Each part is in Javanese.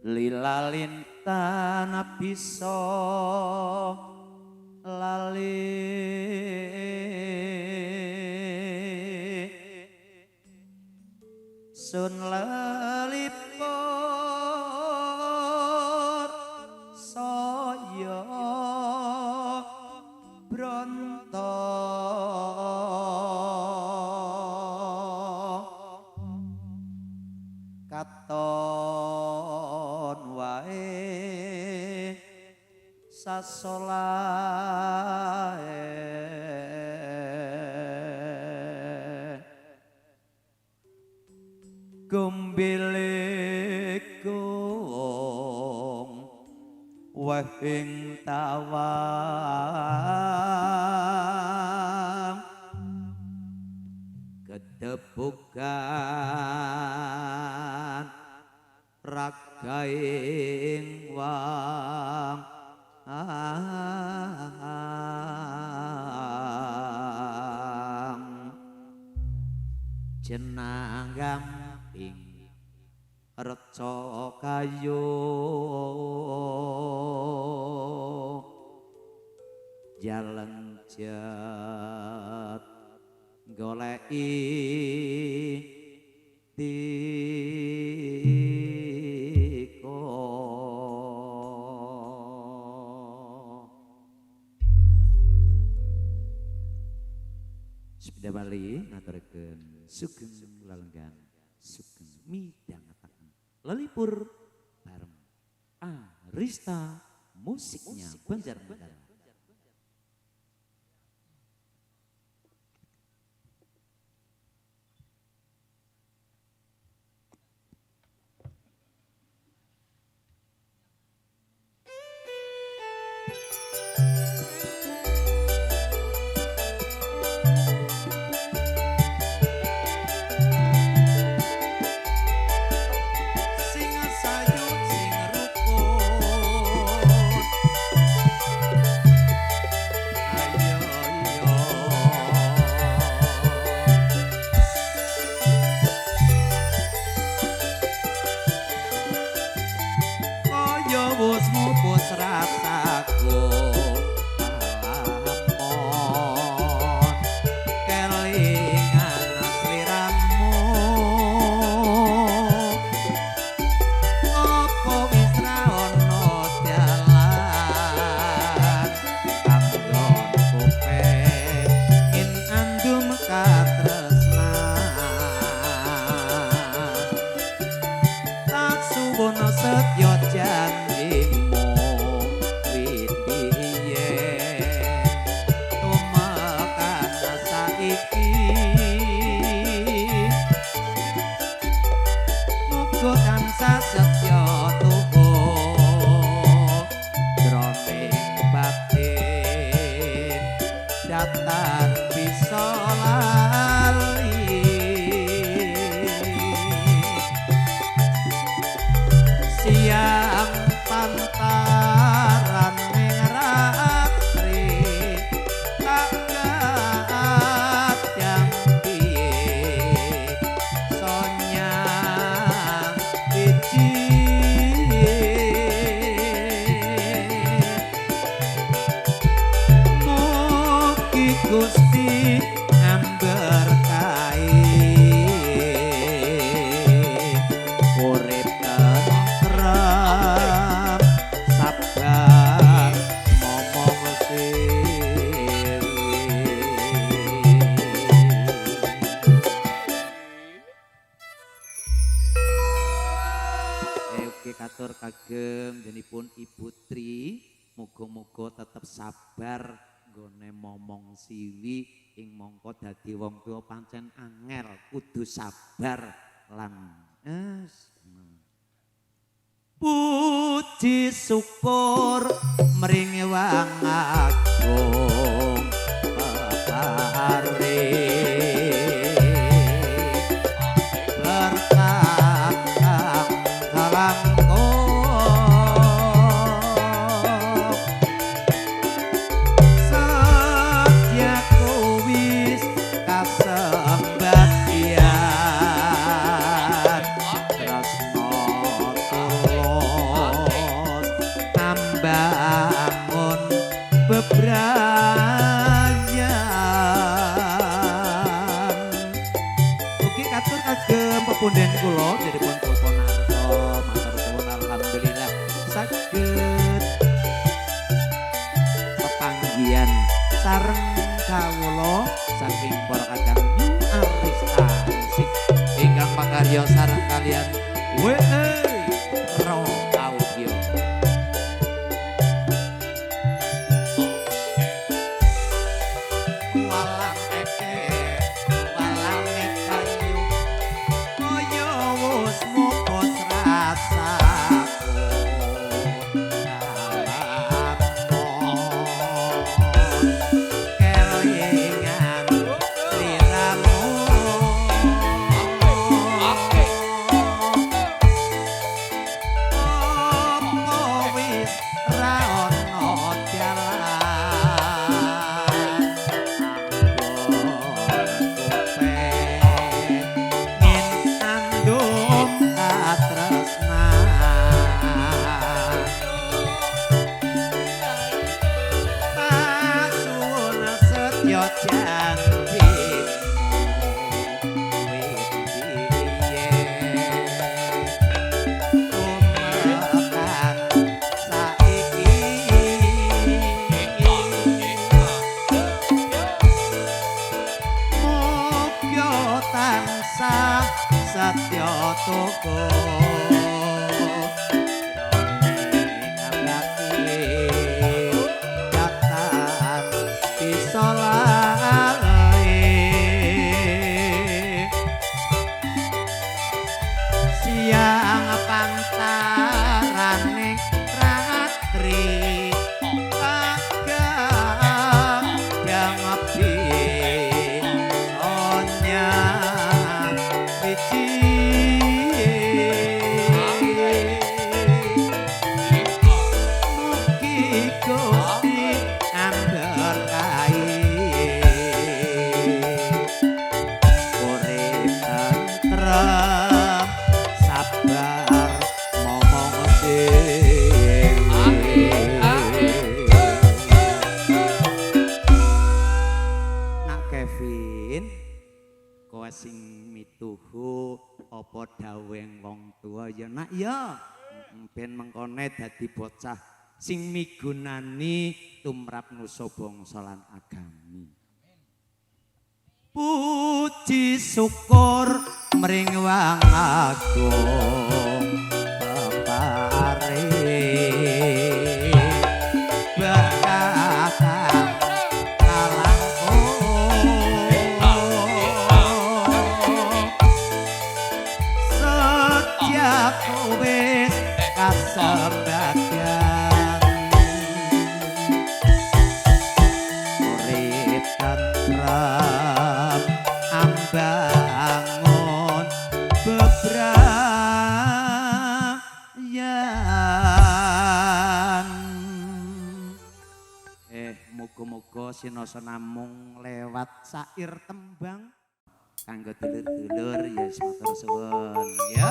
lila lintana bisa lali sun lelipur saya bronto katon wae sasolae gombelik gong wahing tawang kedebukan ragaing wang jenang gamping reca kayu jalan jet goleki tiko sepeda Bali ngaturakeun sugeng lalenggan sugeng midhangetaken lelipur bareng Arista musiknya Banjarnegara. Dadi wong tuwa pancen angel kudu sabar lan puji syukur mring wang agung pepare berkah kang punden kula dipun pun narsa matur suwun alhamdulillah saged pepanggihan sareng kawula saking para kadang Arista musik ingkang pakarya sareng kalian Raw Audio. walang kayu kaya wis muput rasaku kelingan liramu apa wis ra ono dalan Satya toko ngabati datan bisa lali siang pantaraning ratri agak yang api sonya mugi Gusti amber kae urip tentrem sabar momong nak Kevin kowe sing mituhu apa daweng wong tua ya nak ya ben mengkone dadi bocah sing migunani tumrap nusa bangsa lan agami. Puji syukur mring Wang Agung pepare bakatan kalang sejak wis kasembadan urip tentrem ambangun bebrayan muga-muga sinasa namung lewat sair tembang kanggo dulur-dulur ya matur suwun ya.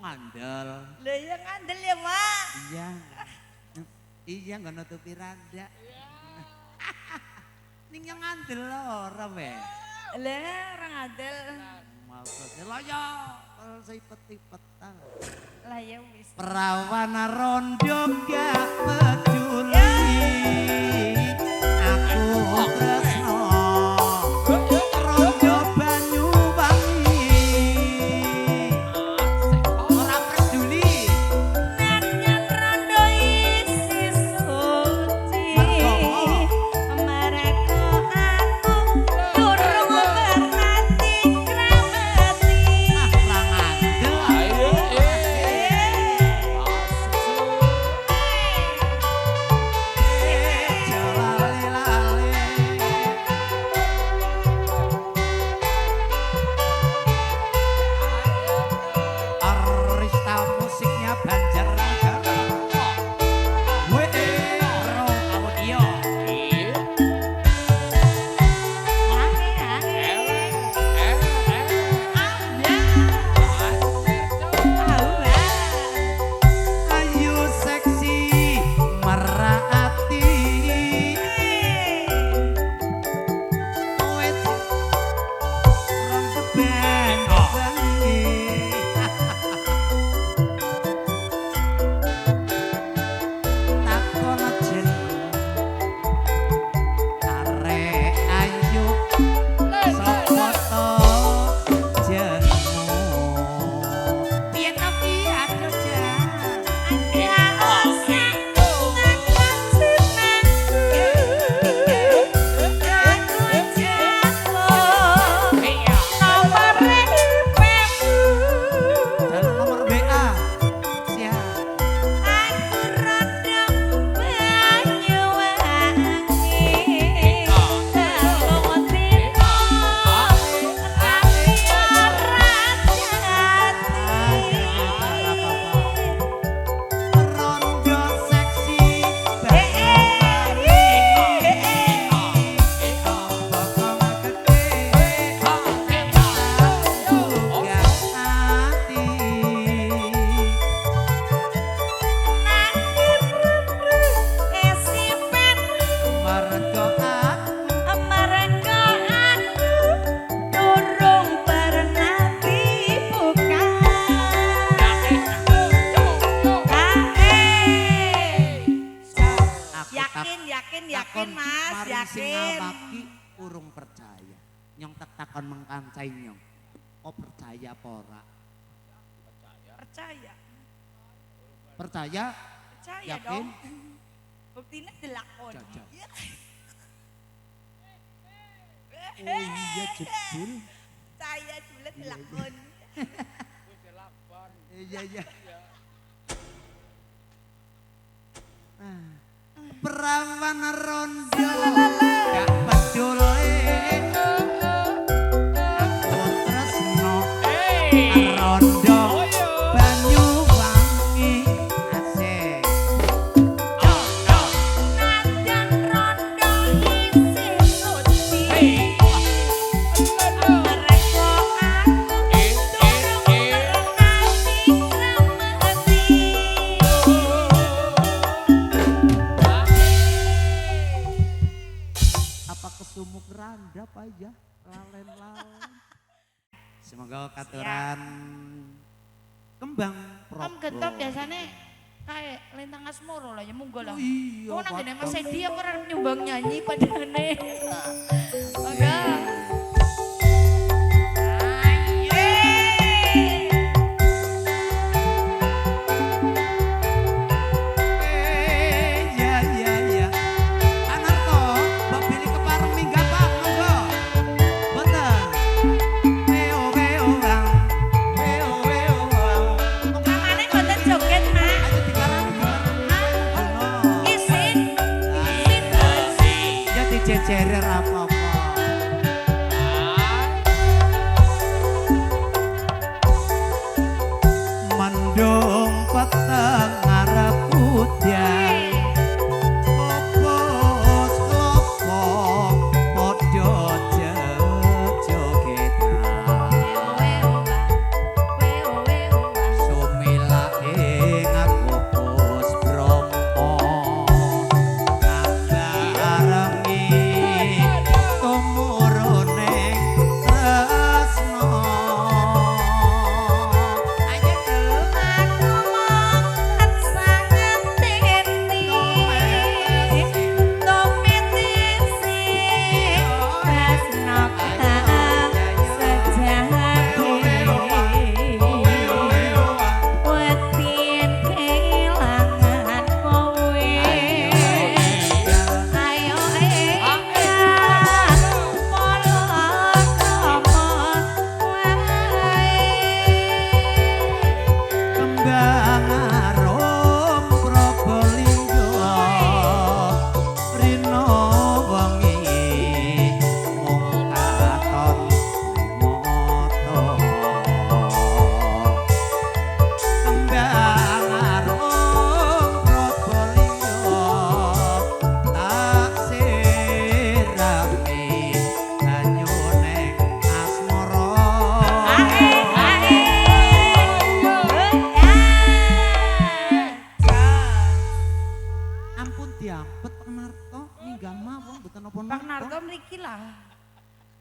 ngandel. Lah ya ngandel ya, Mak. Iya. Iya nggak nutupi rada. Ning yang ngandel ora we. Lah orang ngandel. Maksudnya lah ya kalau saya peti-petan. Lah ya wis. Perawan rondo gak peduli. Aku tresno. Rondo Banyuwangi. Ora peduli. Nyanyian rondo isi suci. Mereka aku durung berhati kramati. Ra ngandel. Jalale-lale. Arista musiknya Banjarnegara. Ro audio. Ayu seksi merhati. Wes rong keben bengi. Takon jeneng arek ayu sapa to jenengmu. Piye to ki aduh jan. Dalam nomor WA. Siap. Rondo seksi bokong gede juga hati. Mergo Yakin Mas, yakin. Maki urung percaya. Nyong tak takon mengkancai nyong. Oh percaya apa ora? Percaya, Percaya? percaya Yakin? dong. Buktinya dilakon. Jajak. Ya. Oh iya jebul. Saya dulu dilakon. Iya iya. Perawan rondo gak peduli. Aku tresno rondo Banyuwangi. Asik. Nyanyian rondo isi suci. Mereka aku durung berhati kramati. Apa kesumuk randa apa ya? Lalen-lalen. Semoga katuran kembang Om gentop biasanya kayak lintang asmoro lah ya monggo lah. Oh iya. Oh nang gene Mas Pak. Edi apa orang nyumbang nyanyi padane. Monggo. Iya iya iya. Anarko, Mbak Billy kepareng minggat Pak, monggo. Betul. Weo weo bang. Weo weo bang. Mamane mboten joget, Mak. Ayo dikarang Isin. Ya dijejerer apa-apa.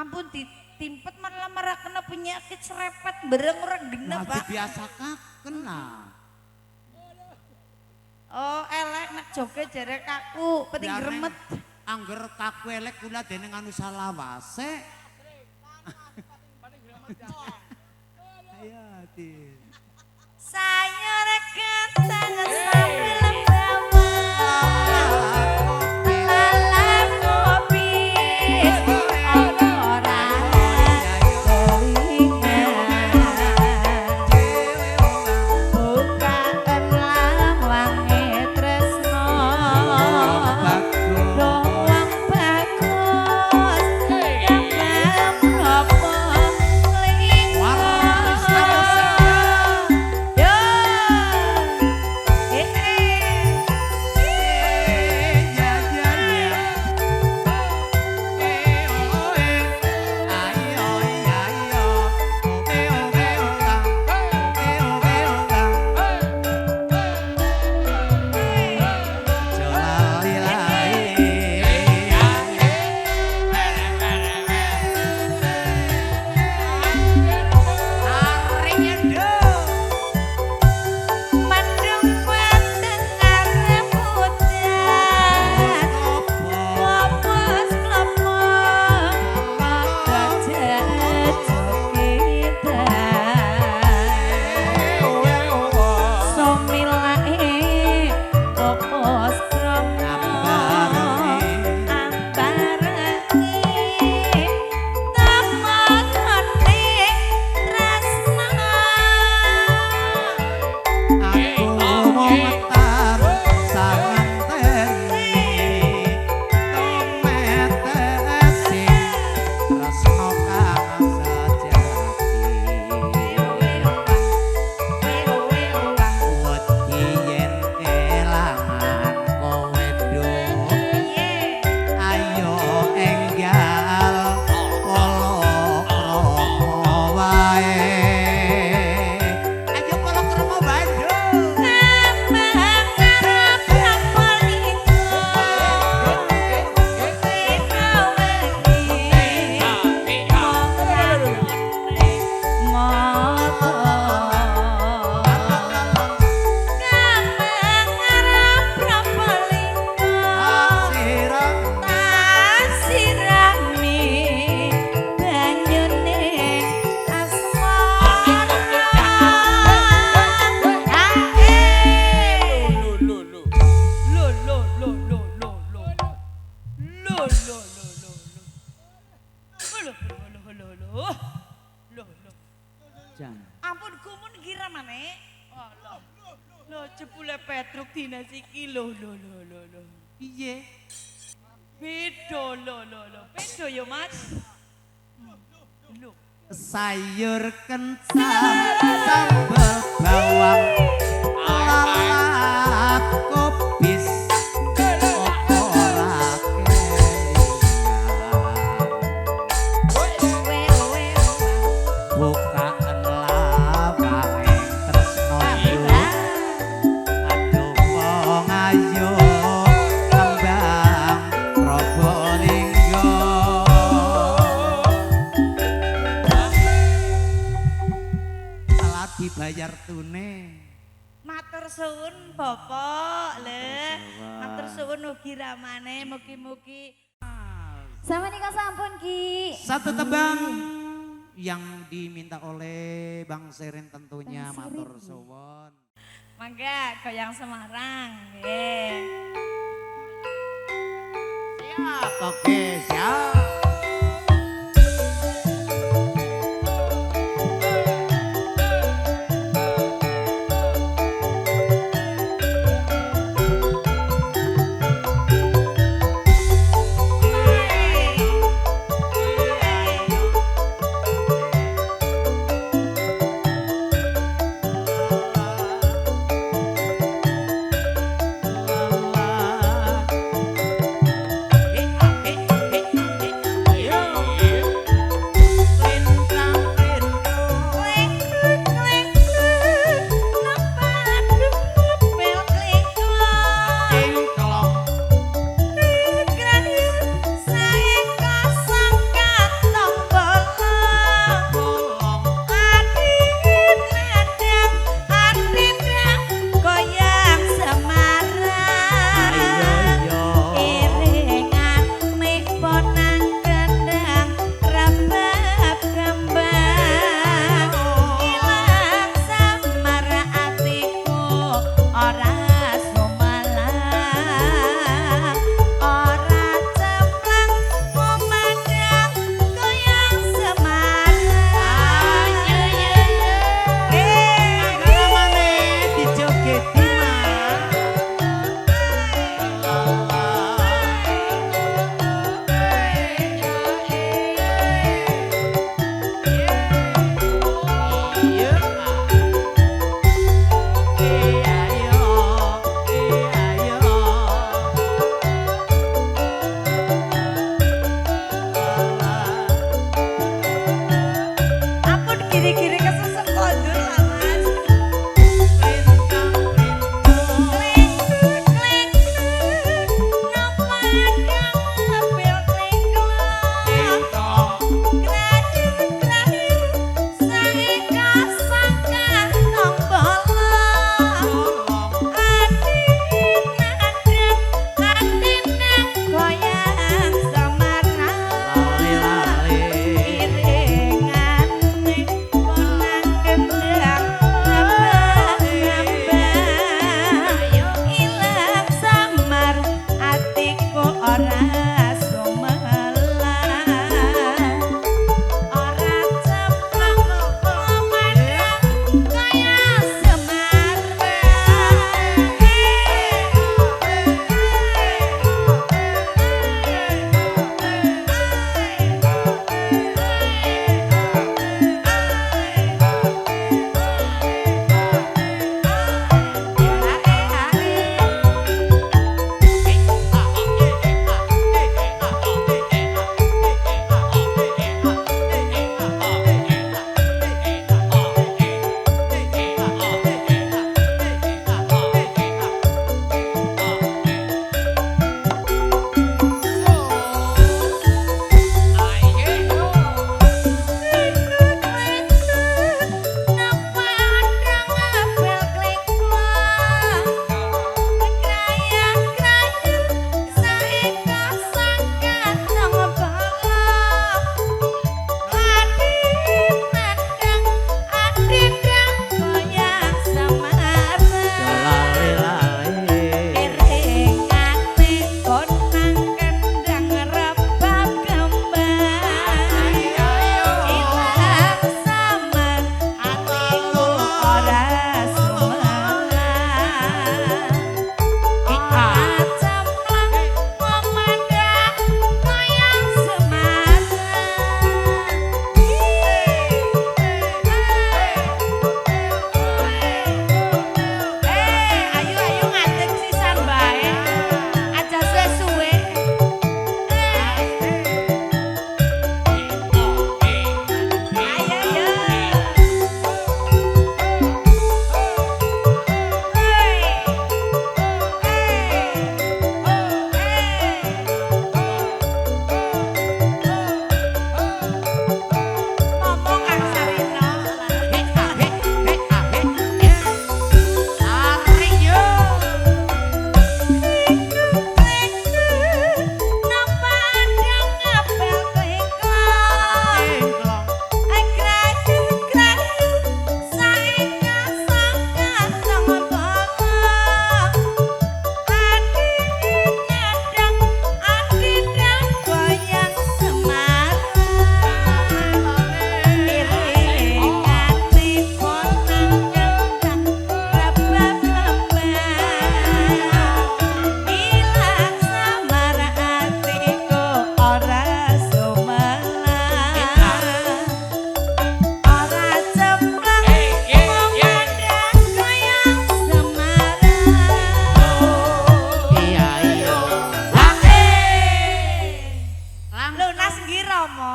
Ampun ditimpet malah kena penyakit serepet bereng-reng Lah Pak. dibiasakaken nah. Oh, elek nek joget jare kaku, penting Ya, Neng, gremet. Angger kaku elek kula dening anu salawase. Ayo, Din. Sayur kentang sambil bawa lala kopi ora bukaan lawange tresno doang bagus gambar propo Waris apa sih? yo Mandung pendengar rebutan Lopos lopos wajah kita Somilae lopos kromo ambarengi temokone tresna Ayo kalau kermo Bandung. Ampun kumun kira maneh. Allah. Lho jebule Petruk dina siki lho. Piye? Beda lho. Beda ya Mas. Lho. Sayur kencang sambal bawang lalap kubis opo ora kelingan bukaan lawange tresno aduh wong ayo kembang Probolinggo salah dibayar tune. Matur suwun Bapak le. Matur suwun ugi ramane mugi-mugi. Sama nikah sampun Ki. Satu tebang yang diminta oleh Bang Seren tentunya Bang matur Seren. suwun. Mangga goyang Semarang nggih. Siap, oke, siap.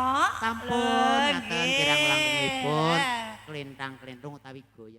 Lho, Sampun ngaten nggih. kirang langkungipun kelintang-kelintung utawi goyang.